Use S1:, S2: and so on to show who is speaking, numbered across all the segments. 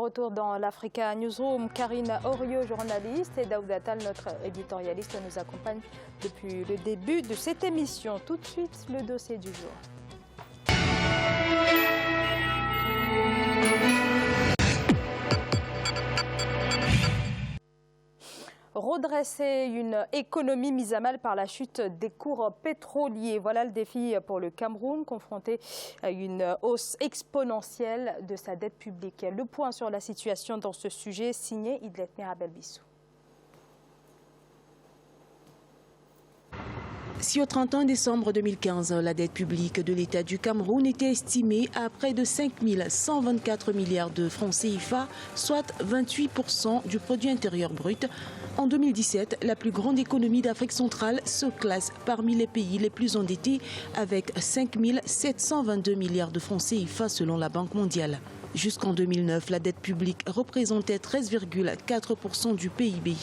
S1: retour dans l'Africa Newsroom. Karine Orio, journaliste, et Daouda Tal, notre éditorialiste, nous accompagnent depuis le début de cette émission. Tout de suite, le dossier du jour. Redresser une économie mise à mal par la chute des cours pétroliers. Voilà le défi pour le Cameroun, confronté à une hausse exponentielle de sa dette publique. Le point sur la situation dans ce sujet, signé Idlet Mirabel-Bissou.
S2: Si au 31 décembre 2015, la dette publique de l'État du Cameroun était estimée à près de 5 124 milliards de francs CFA, soit 28% du produit intérieur brut, en 2017, la plus grande économie d'Afrique centrale se classe parmi les pays les plus endettés avec 5 722 milliards de francs CFA selon la Banque mondiale. Jusqu'en 2009, la dette publique représentait 13,4% du PIB.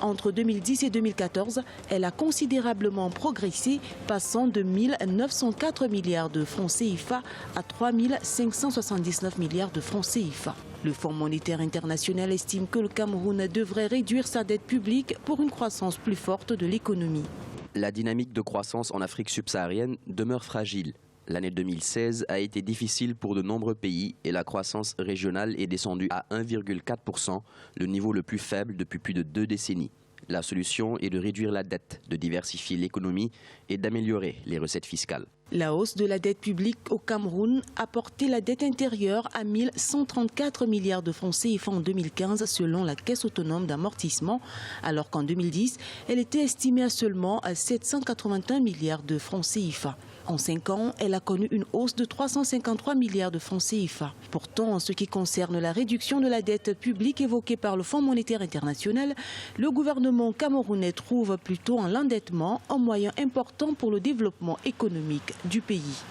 S2: Entre 2010 et 2014, elle a considérablement progressé, passant de 1 904 milliards de francs CFA à 3 579 milliards de francs CFA. Le Fonds monétaire international estime que le Cameroun devrait réduire sa dette publique pour une croissance plus forte de l'économie.
S3: La dynamique de croissance en Afrique subsaharienne demeure fragile. L'année 2016 a été difficile pour de nombreux pays et la croissance régionale est descendue à 1,4%, le niveau le plus faible depuis plus de 2 décennies. La solution est de réduire la dette, de diversifier l'économie et d'améliorer les recettes fiscales.
S2: La hausse de la dette publique au Cameroun a porté la dette intérieure à 1 134 milliards de francs CFA en 2015 selon la Caisse autonome d'amortissement, alors qu'en 2010, elle était estimée à seulement 781 milliards de francs CFA. En 5 ans, elle a connu une hausse de 353 milliards de francs CFA. Pourtant, en ce qui concerne la réduction de la dette publique évoquée par le Fonds monétaire international, le gouvernement camerounais trouve plutôt en l'endettement un moyen important pour le développement économique du pays.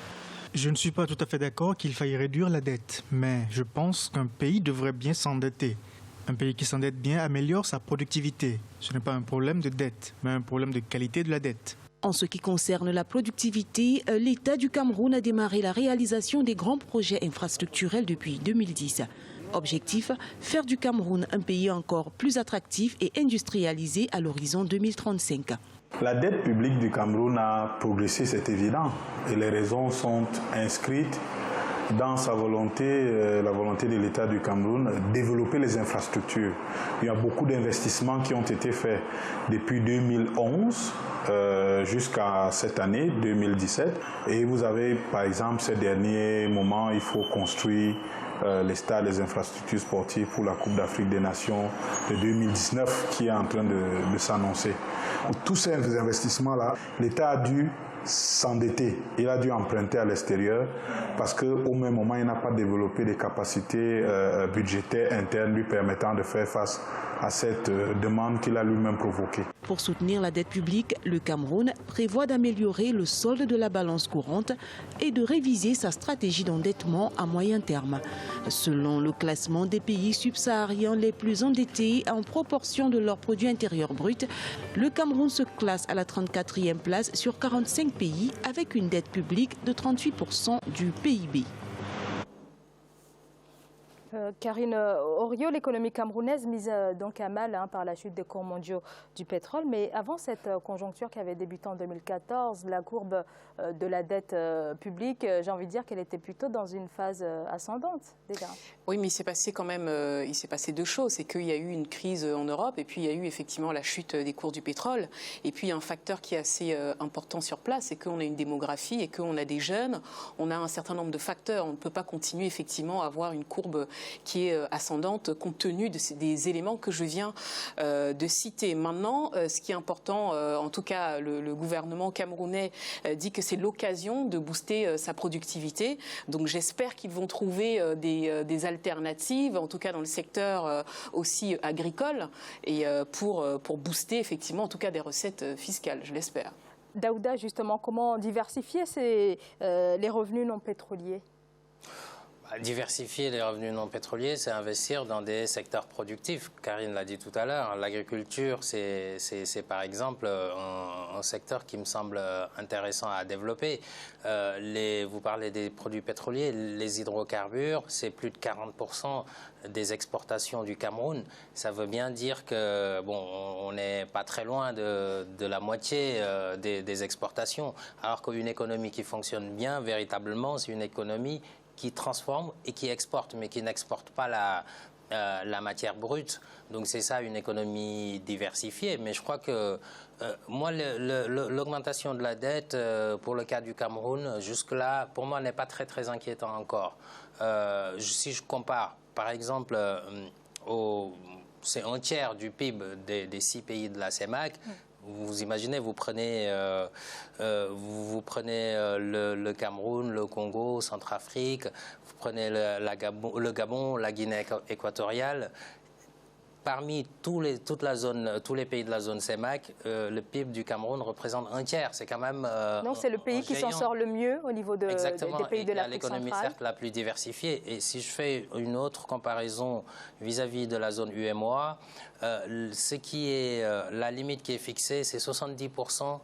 S4: Je ne suis pas tout à fait d'accord qu'il faille réduire la dette, mais je pense qu'un pays devrait bien s'endetter. Un pays qui s'endette bien améliore sa productivité. Ce n'est pas un problème de dette, mais un problème de qualité de la dette.
S2: En ce qui concerne la productivité, l'État du Cameroun a démarré la réalisation des grands projets infrastructurels depuis 2010. Objectif, faire du Cameroun un pays encore plus attractif et industrialisé à l'horizon 2035.
S5: La dette publique du Cameroun a progressé, c'est évident, et les raisons sont inscrites dans sa volonté, la volonté de l'État du Cameroun, développer les infrastructures. Il y a beaucoup d'investissements qui ont été faits depuis 2011 jusqu'à cette année, 2017. Et vous avez, par exemple, ces derniers moments, il faut construire les stades, les infrastructures sportives pour la Coupe d'Afrique des Nations de 2019 qui est en train de s'annoncer. Pour tous ces investissements-là, l'État a dû s'endetter, il a dû emprunter à l'extérieur parce qu'au même moment, il n'a pas développé des capacités budgétaires internes lui permettant de faire face à cette demande qu'il a lui-même provoquée.
S2: Pour soutenir la dette publique, le Cameroun prévoit d'améliorer le solde de la balance courante et de réviser sa stratégie d'endettement à moyen terme. Selon le classement des pays subsahariens les plus endettés en proportion de leur produit intérieur brut, le Cameroun se classe à la 34e place sur 45 pays avec une dette publique de 38% du PIB.
S1: Karine Orio, l'économie camerounaise mise donc à mal par la chute des cours mondiaux du pétrole. Mais avant cette conjoncture qui avait débuté en 2014, la courbe de la dette publique, j'ai envie de dire qu'elle était plutôt dans une phase ascendante déjà.
S6: Oui, mais il s'est passé quand même, il s'est passé 2 choses. C'est qu'il y a eu une crise en Europe et puis il y a eu effectivement la chute des cours du pétrole. Et puis il y a un facteur qui est assez important sur place, c'est qu'on a une démographie et qu'on a des jeunes. On a un certain nombre de facteurs. On ne peut pas continuer effectivement à avoir une courbe qui est ascendante compte tenu des éléments que je viens de citer. Maintenant, ce qui est important, en tout cas le gouvernement camerounais dit que c'est l'occasion de booster sa productivité. Donc j'espère qu'ils vont trouver des alternatives, en tout cas dans le secteur aussi agricole, et pour booster effectivement en tout cas des recettes fiscales, je l'espère.
S1: Daouda, justement, comment diversifier les revenus non pétroliers ?
S7: Diversifier les revenus non pétroliers, c'est investir dans des secteurs productifs. Karine l'a dit tout à l'heure, l'agriculture, c'est par exemple un secteur qui me semble intéressant à développer. Vous parlez des produits pétroliers, les hydrocarbures, c'est plus de 40% des exportations du Cameroun. Ça veut bien dire que on n'est pas très loin de la moitié des exportations, alors qu'une économie qui fonctionne bien, véritablement, c'est une économie qui transforme et qui exporte, mais qui n'exporte pas la matière brute. Donc c'est ça une économie diversifiée. Mais je crois que moi, l'augmentation de la dette pour le cas du Cameroun, jusque-là, pour moi, n'est pas très inquiétant encore. Si je compare, par exemple, c'est un tiers du PIB des 6 pays de la CEMAC. Vous imaginez, vous prenez le Cameroun, le Congo, Centrafrique, vous prenez le Gabon, la Guinée équatoriale. Parmi tous les pays de la zone CEMAC, le PIB du Cameroun représente un tiers. C'est quand même
S1: donc c'est le pays qui s'en sort le mieux au niveau des pays de l'Afrique centrale.
S7: L'économie certes la plus diversifiée. Et si je fais une autre comparaison vis-à-vis de la zone UEMOA, la limite qui est fixée, c'est 70%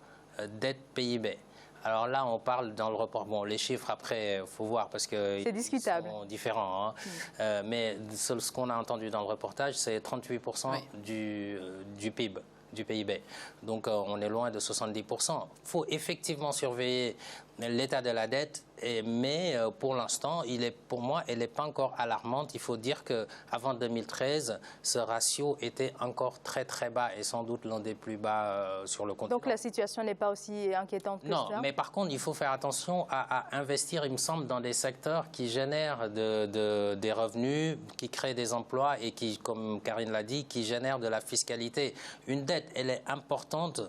S7: dette PIB. Alors là, on parle dans le report. Bon, les chiffres, après, il faut voir parce que
S1: c'est discutable.
S7: Ils sont différents. Hein. Mais ce qu'on a entendu dans le reportage, c'est 38% du PIB, du PIB. Donc, on est loin de 70%. Il faut effectivement surveiller l'état de la dette, mais pour l'instant, pour moi, elle n'est pas encore alarmante. Il faut dire qu'avant 2013, ce ratio était encore très bas et sans doute l'un des plus bas sur le continent.
S1: Donc la situation n'est pas aussi inquiétante que ça?
S7: Non, mais par contre, il faut faire attention à investir, il me semble, dans des secteurs qui génèrent des revenus, qui créent des emplois et qui, comme Karine l'a dit, qui génèrent de la fiscalité. Une dette, elle est importante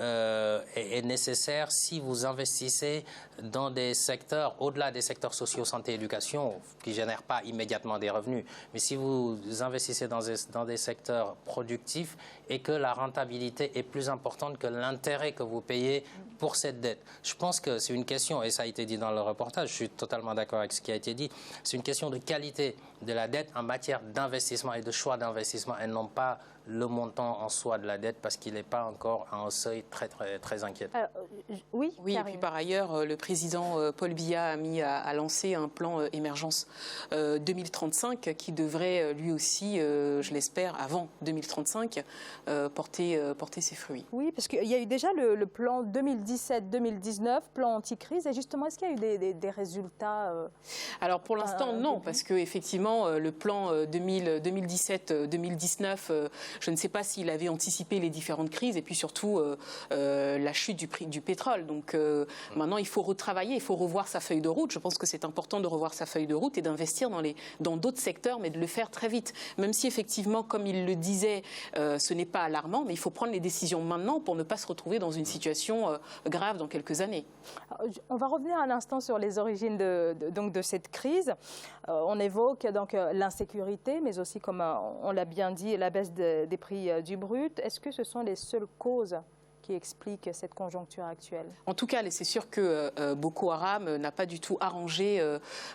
S7: est nécessaire si vous investissez dans des secteurs, au-delà des secteurs sociaux, santé, éducation, qui ne génèrent pas immédiatement des revenus, mais si vous investissez dans des secteurs productifs et que la rentabilité est plus importante que l'intérêt que vous payez pour cette dette. Je pense que c'est une question, et ça a été dit dans le reportage, je suis totalement d'accord avec ce qui a été dit, c'est une question de qualité de la dette en matière d'investissement et de choix d'investissement, et non pas le montant en soi de la dette, parce qu'il n'est pas encore à un seuil très inquiétant.
S1: Oui,
S6: et puis par ailleurs, le président Paul Biya a lancé un plan émergence 2035 qui devrait lui aussi, je l'espère, avant 2035, porter ses fruits.
S1: Oui, parce qu'il y a eu déjà le plan 2017-2019, plan anti-crise, et justement, est-ce qu'il y a eu des résultats
S6: Alors pour l'instant, non, parce qu'effectivement, le plan 2017-2019, je ne sais pas s'il avait anticipé les différentes crises et puis surtout la chute du prix du pétrole. Donc maintenant, il faut retravailler, il faut revoir sa feuille de route. Je pense que c'est important de revoir sa feuille de route et d'investir dans d'autres secteurs, mais de le faire très vite. Même si effectivement, comme il le disait, ce n'est pas alarmant, mais il faut prendre les décisions maintenant pour ne pas se retrouver dans une situation grave dans quelques années.
S1: On va revenir un instant sur les origines de cette crise. On évoque donc l'insécurité, mais aussi, comme on l'a bien dit, la baisse des prix du brut. Est-ce que ce sont les seules causes qui explique cette conjoncture actuelle?
S6: En tout cas, c'est sûr que Boko Haram n'a pas du tout arrangé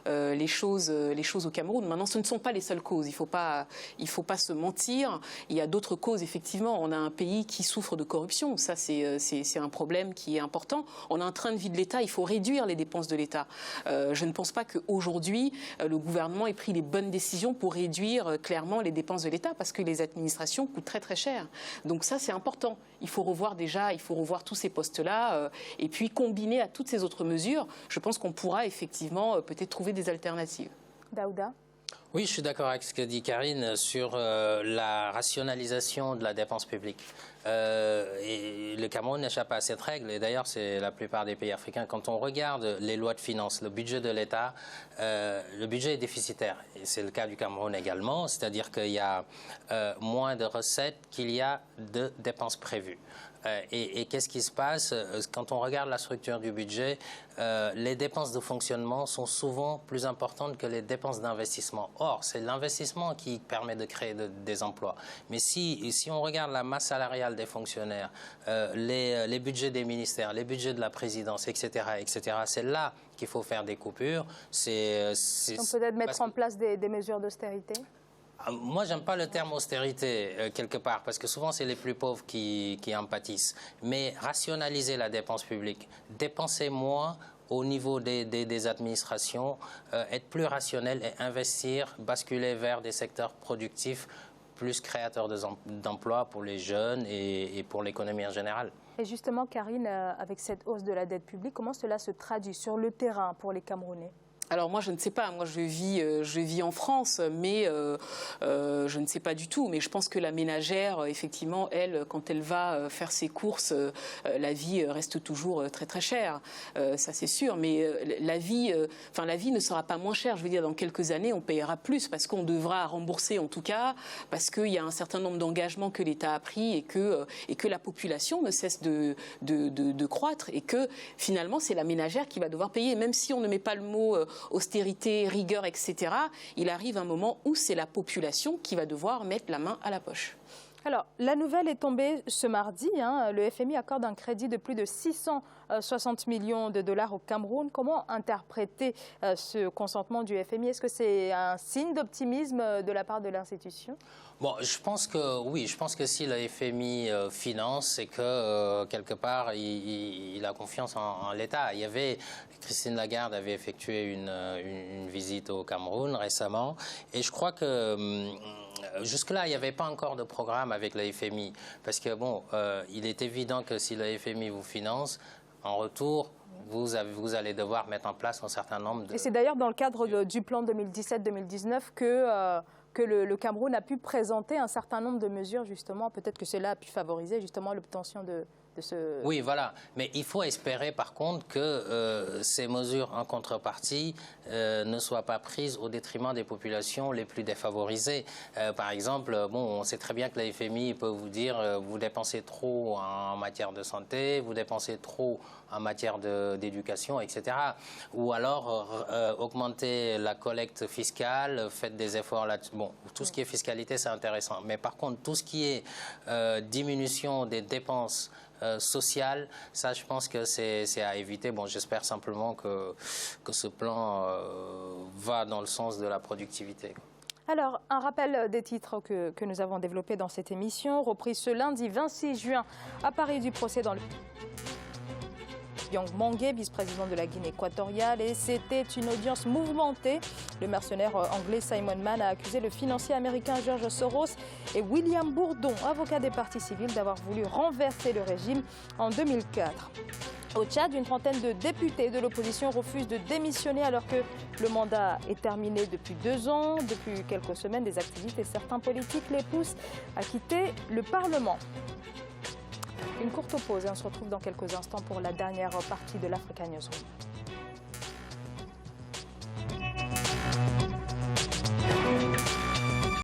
S6: les choses au Cameroun. Maintenant, ce ne sont pas les seules causes. Il faut pas se mentir. Il y a d'autres causes, effectivement. On a un pays qui souffre de corruption. Ça, c'est un problème qui est important. On a un train de vie de l'État. Il faut réduire les dépenses de l'État. Je ne pense pas qu'aujourd'hui, le gouvernement ait pris les bonnes décisions pour réduire clairement les dépenses de l'État, parce que les administrations coûtent très cher. Donc ça, c'est important. Il faut revoir tous ces postes-là et puis combiner à toutes ces autres mesures, je pense qu'on pourra effectivement peut-être trouver des alternatives.
S1: Daouda?
S7: Oui, je suis d'accord avec ce que dit Karine sur la rationalisation de la dépense publique. Et le Cameroun n'échappe pas à cette règle, et d'ailleurs c'est la plupart des pays africains. Quand on regarde les lois de finances, le budget de l'État, le budget est déficitaire, et c'est le cas du Cameroun également, c'est-à-dire qu'il y a moins de recettes qu'il y a de dépenses prévues. Et qu'est-ce qui se passe? Quand on regarde la structure du budget, les dépenses de fonctionnement sont souvent plus importantes que les dépenses d'investissement. Or, c'est l'investissement qui permet de créer des emplois. Mais si on regarde la masse salariale des fonctionnaires, les budgets des ministères, les budgets de la présidence, etc., c'est là qu'il faut faire des coupures.
S1: On peut peut-être mettre en place des mesures d'austérité?
S7: Moi, j'aime pas le terme austérité, quelque part, parce que souvent, c'est les plus pauvres qui en pâtissent. Mais rationaliser la dépense publique, dépenser moins au niveau des administrations, être plus rationnel et investir, basculer vers des secteurs productifs plus créateurs d'emplois pour les jeunes et pour l'économie en général.
S1: Et justement, Karine, avec cette hausse de la dette publique, comment cela se traduit sur le terrain pour les Camerounais?
S6: Alors moi, je ne sais pas. Moi, je vis en France, mais je ne sais pas du tout. Mais je pense que la ménagère, effectivement, elle, quand elle va faire ses courses, la vie reste toujours très très chère. Ça, c'est sûr. Mais la vie ne sera pas moins chère. Je veux dire, dans quelques années, on payera plus parce qu'on devra rembourser, en tout cas, parce qu'il y a un certain nombre d'engagements que l'État a pris et que la population ne cesse de croître et que finalement, c'est la ménagère qui va devoir payer, même si on ne met pas le mot austérité, rigueur, etc., il arrive un moment où c'est la population qui va devoir mettre la main à la poche.
S1: Alors, la nouvelle est tombée ce mardi. Le FMI accorde un crédit de plus de 660 millions de dollars au Cameroun. Comment interpréter ce consentement du FMI? Est-ce que c'est un signe d'optimisme de la part de l'institution?
S7: Bon, je pense que oui, je pense que si le FMI finance, c'est que quelque part il a confiance en l'État. Christine Lagarde avait effectué une visite au Cameroun récemment, et je crois que jusque-là, il n'y avait pas encore de programme avec le FMI, parce que bon, il est évident que si le FMI vous finance, en retour, vous allez devoir mettre en place un certain nombre de...
S1: Et c'est d'ailleurs dans le cadre du plan 2017-2019 que le Cameroun a pu présenter un certain nombre de mesures, justement. Peut-être que cela a pu favoriser justement l'obtention de ce...
S7: Oui, voilà. Mais il faut espérer, par contre, que ces mesures en contrepartie ne soient pas prises au détriment des populations les plus défavorisées. Par exemple, bon, on sait très bien que la FMI peut vous dire vous dépensez trop en matière de santé, vous dépensez trop en matière d'éducation, etc. Ou alors augmenter la collecte fiscale, faites des efforts là-dessus. Bon, tout ce qui est fiscalité, c'est intéressant. Mais par contre, tout ce qui est diminution des dépenses sociales, ça, je pense que c'est à éviter. Bon, j'espère simplement que ce plan va dans le sens de la productivité.
S1: Alors, un rappel des titres que nous avons développés dans cette émission. Reprise ce lundi 26 juin à Paris du procès dans le... Yang Mangué, vice-président de la Guinée équatoriale, et c'était une audience mouvementée. Le mercenaire anglais Simon Mann a accusé le financier américain George Soros et William Bourdon, avocat des partis civils, d'avoir voulu renverser le régime en 2004. Au Tchad, une trentaine de députés de l'opposition refusent de démissionner alors que le mandat est terminé depuis 2 ans. Depuis quelques semaines, des activistes et certains politiques les poussent à quitter le Parlement. Une courte pause et on se retrouve dans quelques instants pour la dernière partie de l'Africa Newsroom.